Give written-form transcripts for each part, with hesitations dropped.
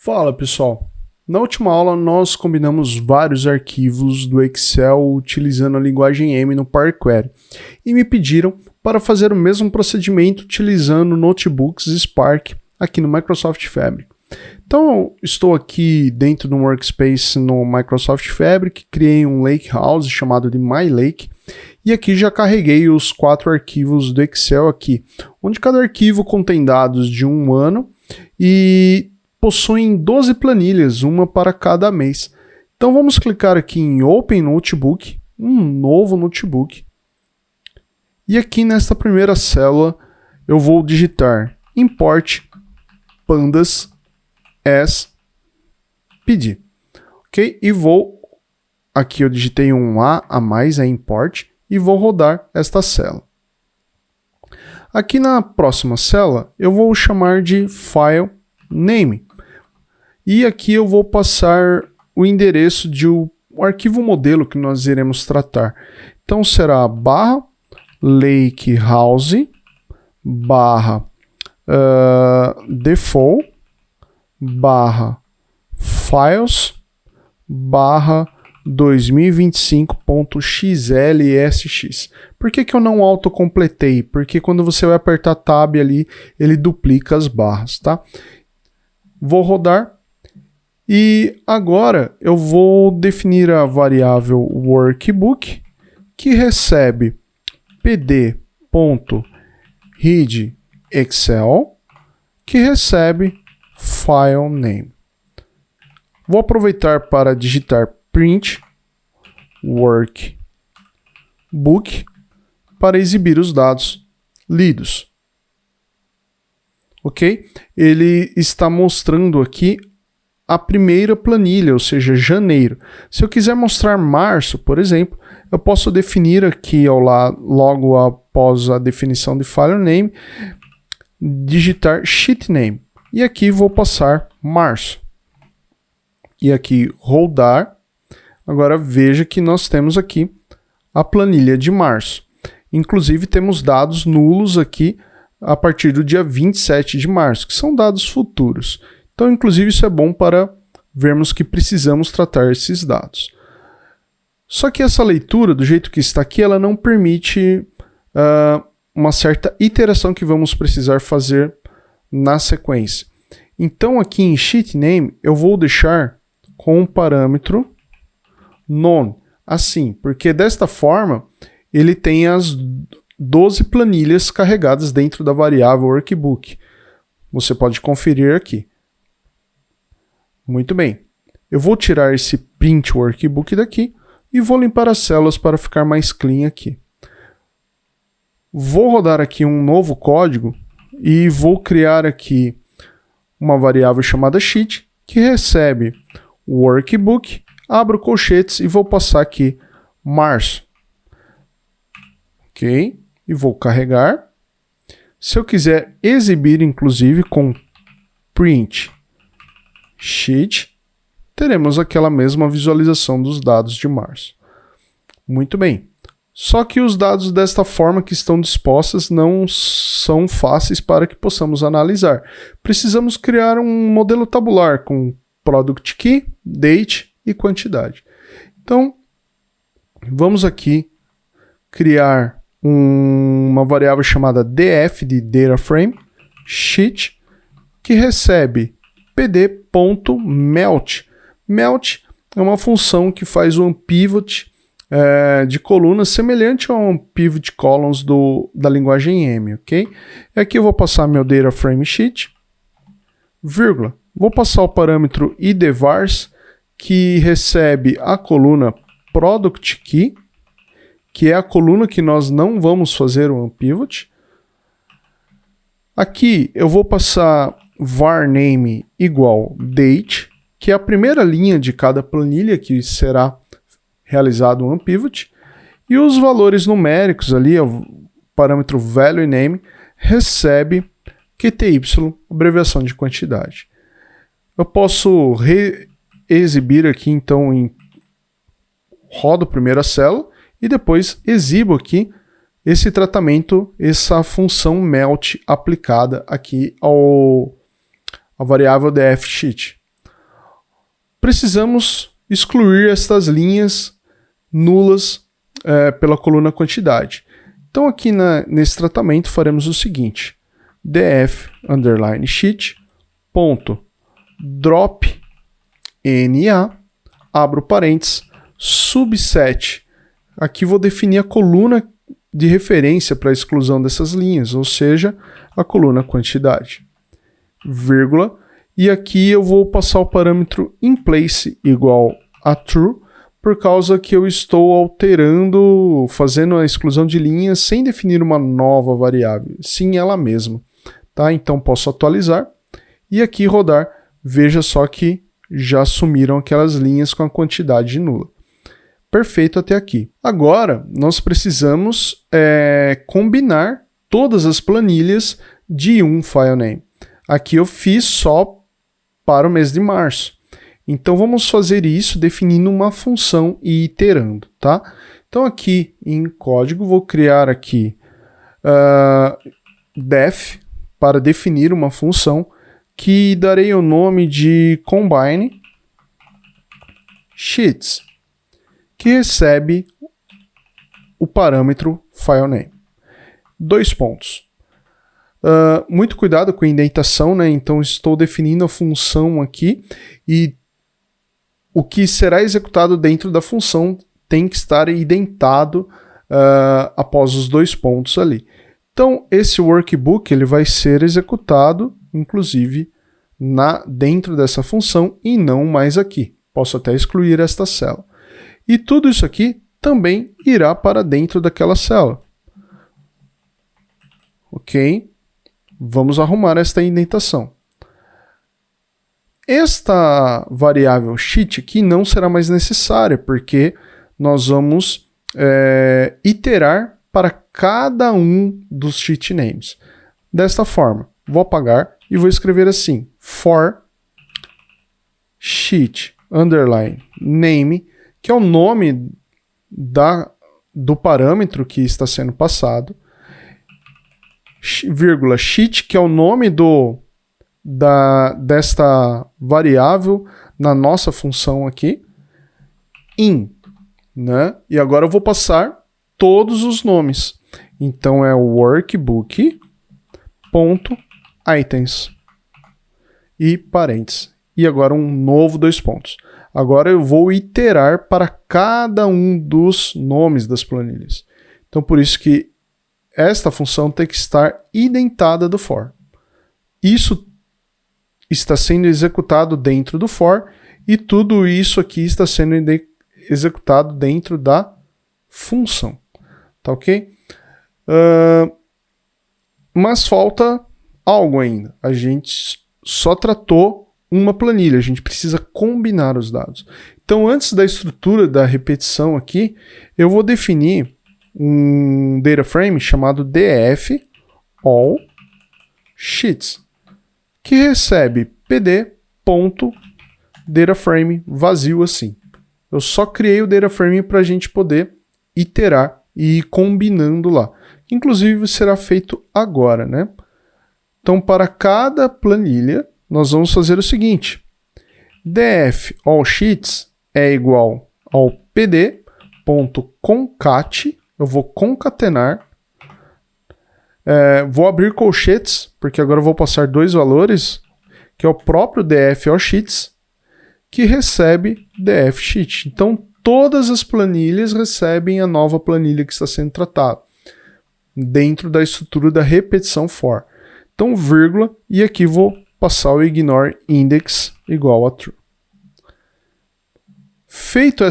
Fala pessoal, na última aula nós combinamos vários arquivos do Excel utilizando a linguagem M no Power Query e me pediram para fazer o mesmo procedimento utilizando notebooks Spark aqui no Microsoft Fabric. Então estou aqui dentro do Workspace no Microsoft Fabric, criei um Lakehouse chamado de MyLake e aqui já carreguei os 4 arquivos do Excel aqui, onde cada arquivo contém dados de um ano e possuem 12 planilhas, uma para cada mês. Então vamos clicar aqui em Open Notebook, um novo notebook. E aqui nesta primeira célula eu vou digitar import pandas as PD. Ok? E aqui eu digitei um a mais, é import, e vou rodar esta célula. Aqui na próxima célula eu vou chamar de file name. E aqui eu vou passar o endereço de um arquivo modelo que nós iremos tratar. Então será barra lakehouse barra default barra files barra 2025.xlsx. Por que eu não autocompletei? Porque quando você vai apertar Tab ali, ele duplica as barras, tá? Vou rodar. E agora eu vou definir a variável workbook que recebe pd.readExcel que recebe file name. Vou aproveitar para digitar print workbook para exibir os dados lidos. Ok? Ele está mostrando aqui a primeira planilha, ou seja, janeiro. Se eu quiser mostrar março, por exemplo, eu posso definir aqui logo após a definição de file name, digitar sheet name. E aqui vou passar março. E aqui rodar. Agora veja que nós temos aqui a planilha de março. Inclusive temos dados nulos aqui a partir do dia 27 de março, que são dados futuros. Então, inclusive, isso é bom para vermos que precisamos tratar esses dados. Só que essa leitura, do jeito que está aqui, ela não permite uma certa iteração que vamos precisar fazer na sequência. Então, aqui em sheet name, eu vou deixar com o parâmetro none, assim, porque desta forma, ele tem as 12 planilhas carregadas dentro da variável workbook. Você pode conferir aqui. Muito bem, eu vou tirar esse print workbook daqui e vou limpar as células para ficar mais clean aqui. Vou rodar aqui um novo código e vou criar aqui uma variável chamada sheet que recebe o workbook, abro colchetes e vou passar aqui março. Ok, e vou carregar. Se eu quiser exibir inclusive com print sheet, teremos aquela mesma visualização dos dados de março. Muito bem. Só que os dados desta forma que estão dispostos não são fáceis para que possamos analisar. Precisamos criar um modelo tabular com product key, date e quantidade. Então, vamos aqui criar uma variável chamada df de data frame sheet que recebe pd.melt. Melt é uma função que faz um pivot de colunas semelhante a um pivot columns da linguagem M, ok? E aqui eu vou passar meu data frame sheet, vírgula. Vou passar o parâmetro idvars que recebe a coluna product key, que é a coluna que nós não vamos fazer um pivot. Aqui eu vou passar var name igual date, que é a primeira linha de cada planilha que será realizado um pivot, e os valores numéricos ali, o parâmetro value name, recebe QTY, abreviação de quantidade. Eu posso exibir aqui então rodo primeiro a célula e depois exibo aqui esse tratamento, essa função melt aplicada aqui à variável df sheet. precisamos excluir estas linhas nulas pela coluna quantidade. Então aqui nesse tratamento faremos o seguinte: df underline sheet ponto drop na, abro parênteses, subset. Aqui vou definir a coluna de referência para a exclusão dessas linhas, ou seja, a coluna quantidade, vírgula, e aqui eu vou passar o parâmetro inPlace igual a true, por causa que eu estou alterando, fazendo a exclusão de linhas sem definir uma nova variável, sim ela mesma. Tá? Então posso atualizar e aqui rodar, veja só que já sumiram aquelas linhas com a quantidade nula. Perfeito até aqui. Agora, nós precisamos combinar todas as planilhas de um file name. Aqui eu fiz só para o mês de março. Então, vamos fazer isso definindo uma função e iterando, tá? Então, aqui em código, vou criar aqui def para definir uma função que darei o nome de combine sheets, que recebe o parâmetro filename. 2 pontos. Muito cuidado com a indentação, né? Então estou definindo a função aqui e o que será executado dentro da função tem que estar indentado após os 2 pontos ali. Então esse workbook ele vai ser executado, inclusive, dentro dessa função e não mais aqui. Posso até excluir esta célula. E tudo isso aqui também irá para dentro daquela célula. Ok? Vamos arrumar esta indentação. Esta variável sheet aqui não será mais necessária, porque nós vamos iterar para cada um dos sheet names. Desta forma, vou apagar e vou escrever assim: for sheet underline name, que é o nome do parâmetro que está sendo passado, vírgula sheet, que é o nome desta variável na nossa função aqui, in, né? E agora eu vou passar todos os nomes. Então é o workbook.items e parênteses. E agora um novo 2 pontos. Agora eu vou iterar para cada um dos nomes das planilhas. Então por isso que esta função tem que estar indentada do for. Isso está sendo executado dentro do for e tudo isso aqui está sendo executado dentro da função. Tá ok? Mas falta algo ainda. A gente só tratou uma planilha, a gente precisa combinar os dados. Então, antes da estrutura da repetição aqui, eu vou definir um data frame chamado df all sheets, que recebe pd.dataframe vazio assim. Eu só criei o data frame para a gente poder iterar e ir combinando lá. Inclusive será feito agora, né? Então, para cada planilha, nós vamos fazer o seguinte: df all sheets é igual ao pd.concat, eu vou concatenar, vou abrir colchetes, porque agora eu vou passar 2 valores, que é o próprio df all sheets, que recebe df sheet. Então, todas as planilhas recebem a nova planilha que está sendo tratada, dentro da estrutura da repetição for. Então, vírgula, e aqui vou passar o ignore index igual a true. Feito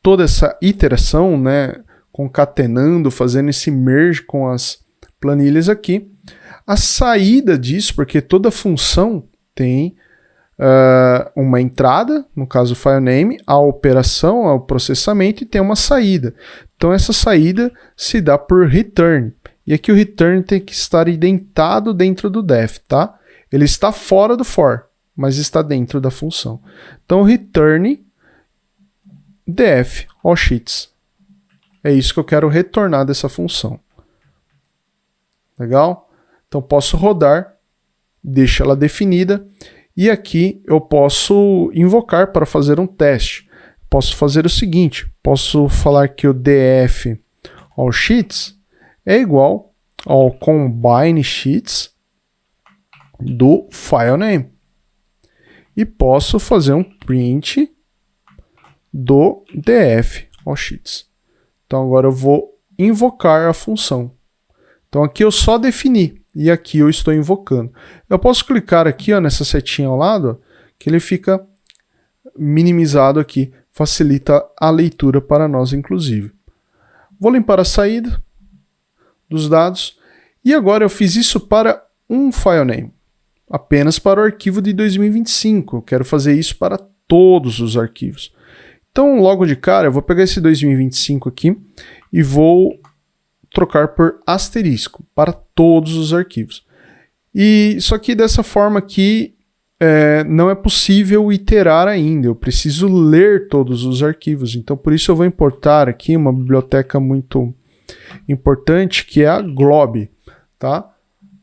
toda essa iteração, né, concatenando, fazendo esse merge com as planilhas aqui, a saída disso, porque toda função tem uma entrada, no caso o filename, a operação, o processamento, e tem uma saída. Então essa saída se dá por return. E aqui o return tem que estar indentado dentro do def, tá? Ele está fora do for, mas está dentro da função. Então return def all sheets. É isso que eu quero retornar dessa função. Legal? Então posso rodar, deixo ela definida, E aqui eu posso invocar para fazer um teste. Posso fazer o seguinte, posso falar que o df all sheets é igual ao combine sheets do file name. E posso fazer um print do df all sheets. Então agora eu vou invocar a função. Então aqui eu só defini e aqui eu estou invocando. Eu posso clicar aqui, ó, nessa setinha ao lado, ó, que ele fica minimizado aqui, facilita a leitura para nós inclusive. Vou limpar a saída dos dados e agora eu fiz isso para um file name, apenas para o arquivo de 2025. Eu quero fazer isso para todos os arquivos. Então logo de cara eu vou pegar esse 2025 aqui e vou trocar por asterisco para todos os arquivos. E só que dessa forma aqui não é possível iterar ainda, eu preciso ler todos os arquivos, então por isso eu vou importar aqui uma biblioteca muito importante que é a glob, tá?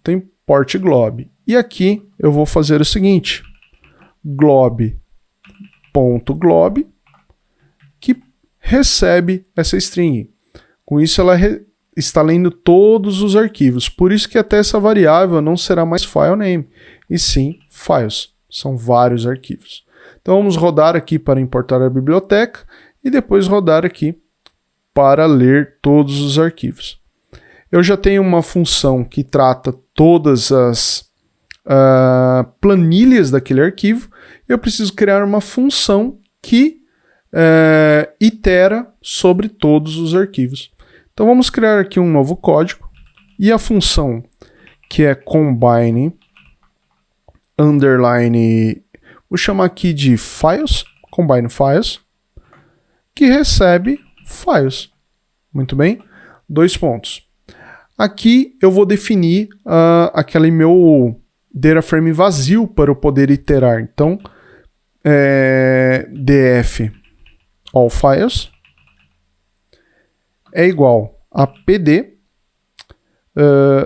Então importe glob. E aqui eu vou fazer o seguinte, glob.glob, que recebe essa string. Com isso ela está lendo todos os arquivos, por isso que até essa variável não será mais file name, e sim files, são vários arquivos. Então vamos rodar aqui para importar a biblioteca e depois rodar aqui para ler todos os arquivos. Eu já tenho uma função que trata todas as planilhas daquele arquivo, eu preciso criar uma função que itera sobre todos os arquivos. Então vamos criar aqui um novo código e a função que é combine underline, vou chamar aqui de files, combine files, que recebe files. Muito bem, 2 pontos. Aqui eu vou definir aquele meu data frame vazio para eu poder iterar. Então, df all files é igual a pd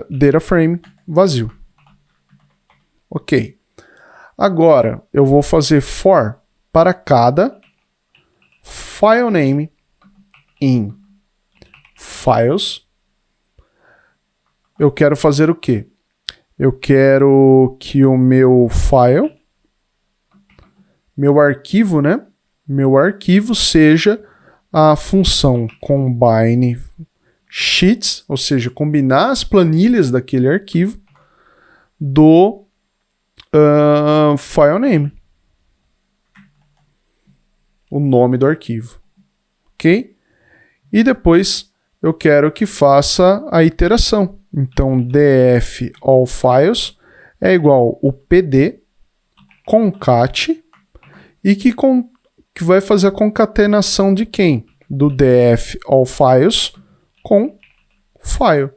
data frame vazio. Ok. Agora eu vou fazer for para cada file name in files. Eu quero fazer o quê? Eu quero que o meu file, meu arquivo, né? Meu arquivo seja a função combine sheets, ou seja, combinar as planilhas daquele arquivo do file name, o nome do arquivo, ok? E depois eu quero que faça a iteração. Então df all files é igual o pd concat e que vai fazer a concatenação de quem? Do df all files com file.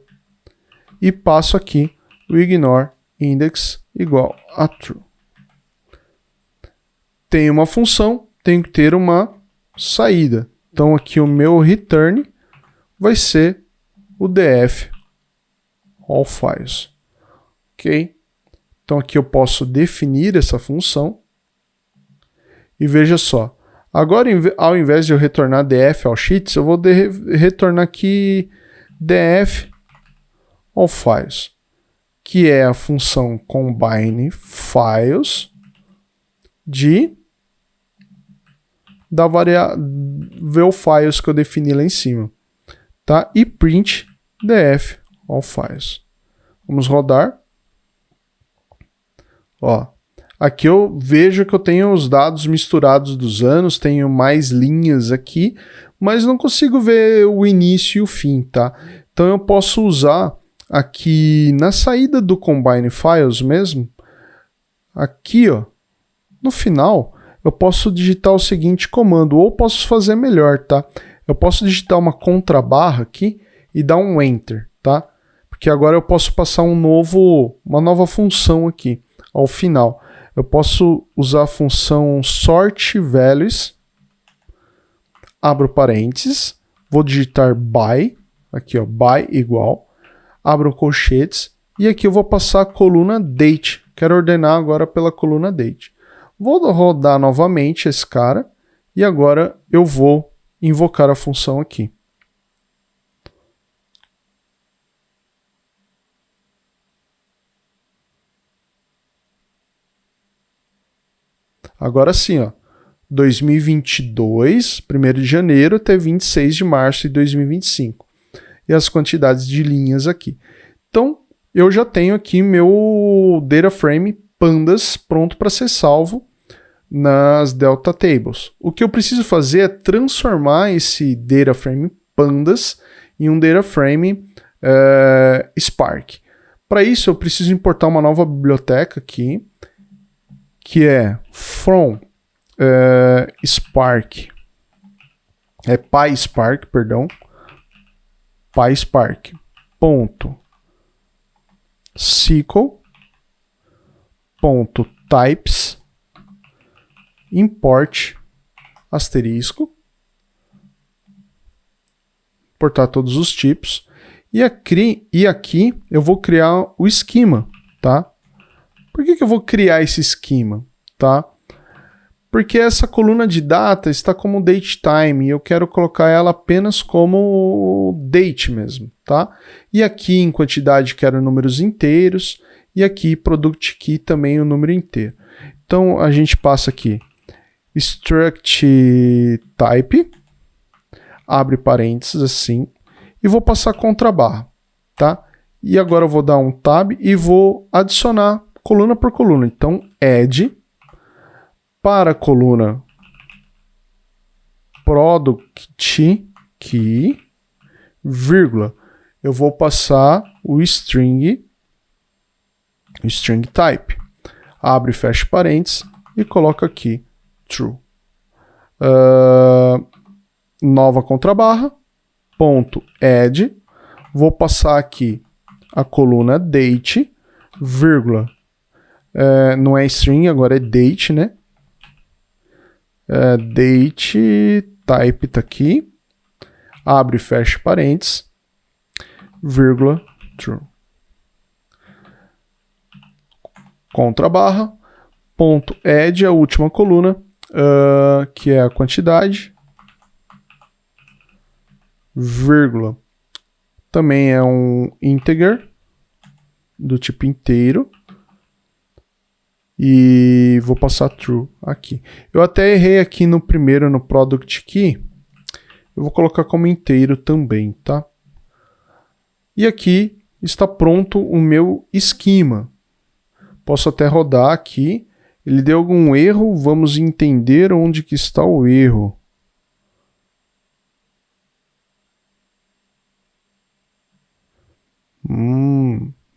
E passo aqui o ignore index igual a true. Tem uma função, tem que ter uma saída. Então aqui o meu return vai ser o df all files. Ok? Então aqui eu posso definir essa função. E veja só. Agora, ao invés de eu retornar df all sheets, eu vou retornar aqui df all files, que é a função combine files da variável files que eu defini lá em cima, tá? E print df all files. Vamos rodar. Ó, aqui eu vejo que eu tenho os dados misturados dos anos, tenho mais linhas aqui, mas não consigo ver o início e o fim, tá? Então eu posso usar aqui na saída do combine files mesmo, aqui, ó, no final, eu posso digitar o seguinte comando, ou posso fazer melhor, tá? Eu posso digitar uma contrabarra aqui e dar um enter, tá? Porque agora eu posso passar uma nova função aqui ao final. Eu posso usar a função sort values, abro parênteses, vou digitar by, aqui ó, by igual, abro colchetes, e aqui eu vou passar a coluna date, quero ordenar agora pela coluna date. Vou rodar novamente esse cara e agora eu vou invocar a função aqui. Agora sim, ó, 2022, 1º de janeiro até 26 de março de 2025. E as quantidades de linhas aqui. Então, eu já tenho aqui meu data frame pandas pronto para ser salvo nas Delta Tables. O que eu preciso fazer é transformar esse data frame pandas em um data frame Spark. Para isso, eu preciso importar uma nova biblioteca aqui, que é from Spark, PySpark, perdão, PySpark ponto SQL ponto types import asterisco, importar todos os tipos, e aqui eu vou criar o esquema, tá? Por que eu vou criar esse esquema, tá? Porque essa coluna de data está como datetime e eu quero colocar ela apenas como date mesmo, tá? E aqui em quantidade quero números inteiros e aqui product key também o número inteiro. Então a gente passa aqui struct type, abre parênteses assim, e vou passar contrabarra, tá? E agora eu vou dar um tab e vou adicionar coluna por coluna. Então add para a coluna product key, vírgula, eu vou passar o string type. Abre e fecha parênteses e coloca aqui true. Nova contrabarra, ponto add, vou passar aqui a coluna date, vírgula, não é string, agora é date, né? Date type tá aqui, abre e fecha parênteses, vírgula, true. Contrabarra, ponto add, a última coluna, que é a quantidade, vírgula, também é um integer, do tipo inteiro, e vou passar true aqui. Eu até errei aqui no primeiro, no product key, eu vou colocar como inteiro também, tá? E aqui está pronto o meu esquema. Posso até rodar aqui. Ele deu algum erro, vamos entender onde que está o erro.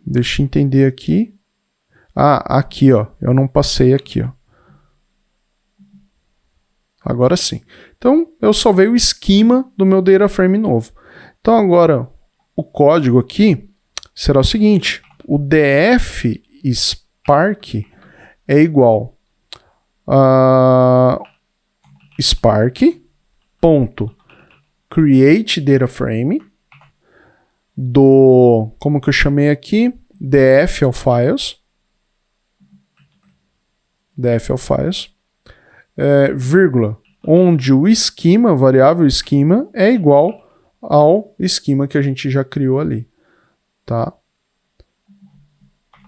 Deixa eu entender aqui. Aqui, ó. Eu não passei aqui, ó. Agora sim. Então, eu salvei o esquema do meu data frame novo. Então, agora, o código aqui será o seguinte. O df Spark é igual a Spark.create data frame do, como que eu chamei aqui? df all files, vírgula, onde o esquema, variável esquema, é igual ao esquema que a gente já criou ali, tá?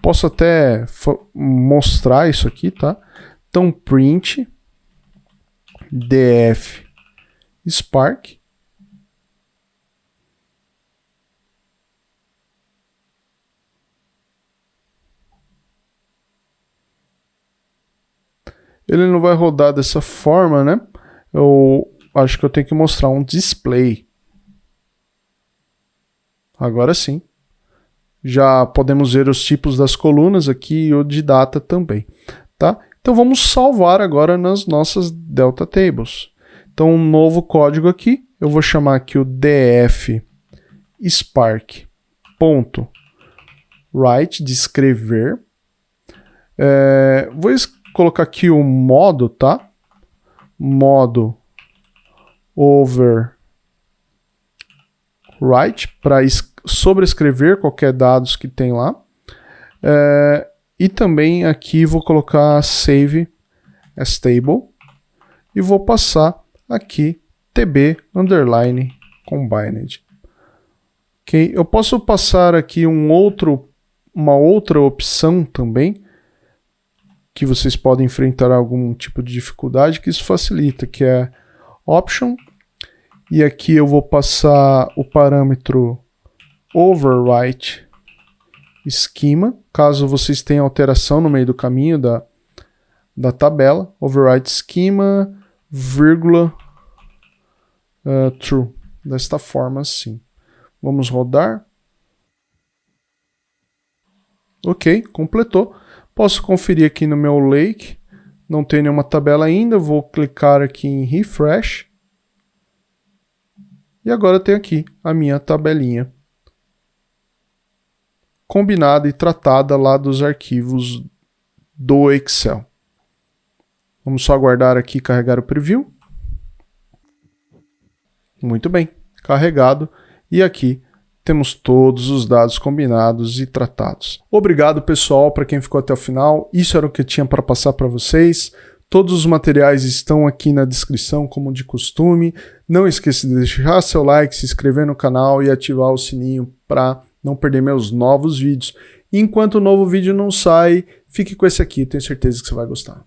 Posso até mostrar isso aqui, tá? Então, print df Spark ele não vai rodar dessa forma, né? Eu acho que eu tenho que mostrar um display. Agora sim. Já podemos ver os tipos das colunas aqui e o de data também, tá? Então vamos salvar agora nas nossas Delta Tables. Então um novo código aqui, eu vou chamar aqui o df Spark.write, de escrever. Vou colocar aqui o modo, tá? Modo overwrite para sobrescrever qualquer dados que tem lá. E também aqui vou colocar Save as Table e vou passar aqui TB_combined. Ok? Eu posso passar aqui uma outra opção também, que vocês podem enfrentar algum tipo de dificuldade, que isso facilita, que é Option, e aqui eu vou passar o parâmetro Overwrite Schema, caso vocês tenham alteração no meio do caminho da tabela, Overwrite Schema, vírgula, True, desta forma assim. Vamos rodar. Ok, completou. Posso conferir aqui no meu Lake, não tem nenhuma tabela ainda, vou clicar aqui em Refresh. E agora eu tenho aqui a minha tabelinha combinada e tratada lá dos arquivos do Excel. Vamos só aguardar aqui carregar o preview. Muito bem, carregado. E aqui temos todos os dados combinados e tratados. Obrigado, pessoal, para quem ficou até o final. Isso era o que eu tinha para passar para vocês. Todos os materiais estão aqui na descrição, como de costume. Não esqueça de deixar seu like, se inscrever no canal e ativar o sininho para não perder meus novos vídeos. Enquanto o novo vídeo não sai, fique com esse aqui, tenho certeza que você vai gostar.